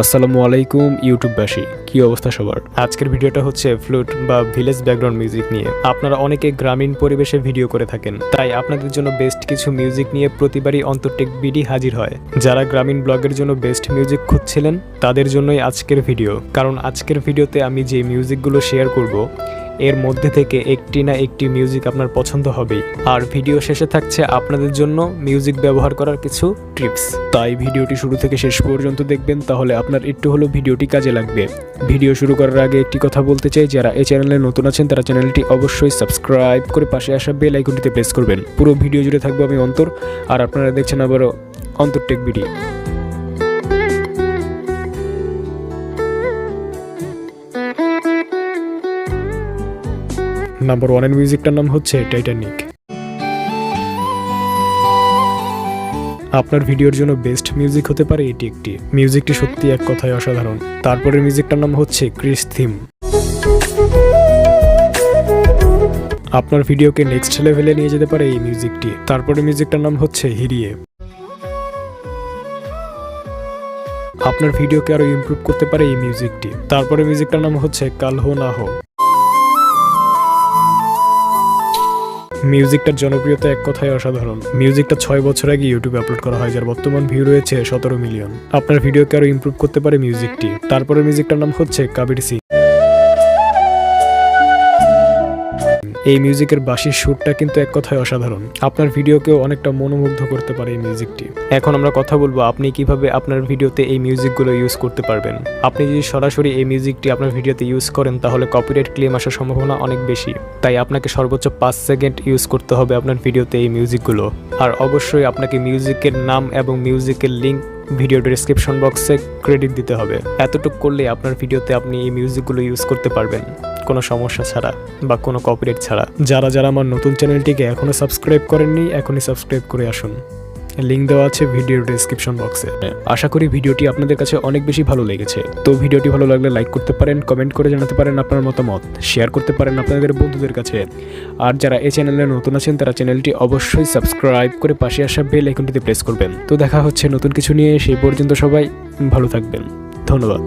আসসালামু আলাইকুম ইউটিউববাসী, কি অবস্থা সবার। আজকের ভিডিওটা হচ্ছে ফ্লুট বা ভিলেজ ব্যাকগ্রাউন্ড মিউজিক নিয়ে। আপনারা অনেকে গ্রামীণ পরিবেশে ভিডিও করে থাকেন, তাই আপনাদের জন্য বেস্ট কিছু মিউজিক নিয়ে প্রতিবারই অন্তরটেক বিডি হাজির হয়। যারা গ্রামীণ ব্লগের জন্য বেস্ট মিউজিক খুঁজছিলেন তাদের জন্যই আজকের ভিডিও, কারণ আজকের ভিডিওতে আমি যে মিউজিকগুলো শেয়ার করব এর মধ্যে থেকে একটি না একটি মিউজিক আপনার পছন্দ হবেই। আর ভিডিও শেষে থাকছে আপনাদের জন্য মিউজিক ব্যবহার করার কিছু টিপস। তাই ভিডিওটি শুরু থেকে শেষ পর্যন্ত দেখবেন, তাহলে আপনার একটু হলেও ভিডিওটি কাজে লাগবে। ভিডিও শুরু করার আগে একটি কথা বলতে চাই, যারা এই চ্যানেলে নতুন আছেন তারা চ্যানেলটি অবশ্যই সাবস্ক্রাইব করে পাশে আসা বেল আইকনটিতে প্রেস করবেন। পুরো ভিডিও জুড়ে থাকবো আমি অন্তর, আর আপনারা দেখছেন আবারও অন্তরটেক বিডি। নাম্বার 1 এর মিউজিকটার নাম হচ্ছে টাইটানিক। আপনার ভিডিওর জন্য বেস্ট মিউজিক হতে পারে এটি একটি। মিউজিকটি সত্যি এক কথায় অসাধারণ। তারপরের মিউজিকটার নাম হচ্ছে ক্রিস থিম। আপনার ভিডিওকে নেক্সট লেভেলে নিয়ে যেতে পারে এই মিউজিকটি। তারপরে মিউজিকটার নাম হচ্ছে হিরিয়ে। আপনার ভিডিওকে আরো ইমপ্রুভ করতে পারে এই মিউজিকটি। তারপরে মিউজিকটার নাম হচ্ছে কাল হো না হো। মিউজিকটার জনপ্রিয়তা এক কথায় অসাধারণ। মিউজিকটা 6 বছর আগে ইউটিউবে আপলোড করা হয়, যার বর্তমান ভিউ রয়েছে 17 মিলিয়ন। আপনার ভিডিওকে আরো ইমপ্রুভ করতে পারে মিউজিকটি। তারপরে মিউজিকটার নাম হচ্ছে কাবির সিং। এই মিউজিকের বাঁশির সুরটা কিন্তু এক কথায় অসাধারণ। আপনার ভিডিওকেও অনেকটা মনোমুগ্ধ করতে পারে এই মিউজিকটি। এখন আমরা কথা বলবো আপনি কিভাবে আপনার ভিডিওতে এই মিউজিকগুলো ইউজ করতে পারবেন। আপনি যদি সরাসরি এই মিউজিকটি আপনার ভিডিওতে ইউজ করেন তাহলে কপিরাইট ক্লেম আসার সম্ভাবনা অনেক বেশি। তাই আপনাকে সর্বোচ্চ 5 সেকেন্ড ইউজ করতে হবে আপনার ভিডিওতে এই মিউজিকগুলো। আর অবশ্যই আপনাকে মিউজিকের নাম এবং মিউজিকের লিঙ্ক ভিডিও ডেসক্রিপশন বক্সে ক্রেডিট দিতে হবে। এতটুকু করলে আপনার ভিডিওতে আপনি এই মিউজিকগুলো ইউজ করতে পারবেন কোনো সমস্যা ছাড়া বা কোনো কপিরাইট ছাড়া। যারা আমার নতুন চ্যানেলটিকে এখনো সাবস্ক্রাইব করেননি, এখনই সাবস্ক্রাইব করে আসুন। লিঙ্ক দেওয়া আছে ভিডিওর ডেসক্রিপশন বক্সে। আশা করি ভিডিওটি আপনাদের কাছে অনেক বেশি ভালো লেগেছে। তো ভিডিওটি ভালো লাগলে লাইক করতে পারেন, কমেন্ট করে জানাতে পারেন আপনার মতামত, শেয়ার করতে পারেন আপনাদের বন্ধুদের কাছে। আর যারা এই চ্যানেলে নতুন আছেন তারা চ্যানেলটি অবশ্যই সাবস্ক্রাইব করে পাশে আসা বেল আইকনটিতে প্রেস করবেন। তো দেখা হচ্ছে নতুন কিছু নিয়ে, সেই পর্যন্ত সবাই ভালো থাকবেন। ধন্যবাদ।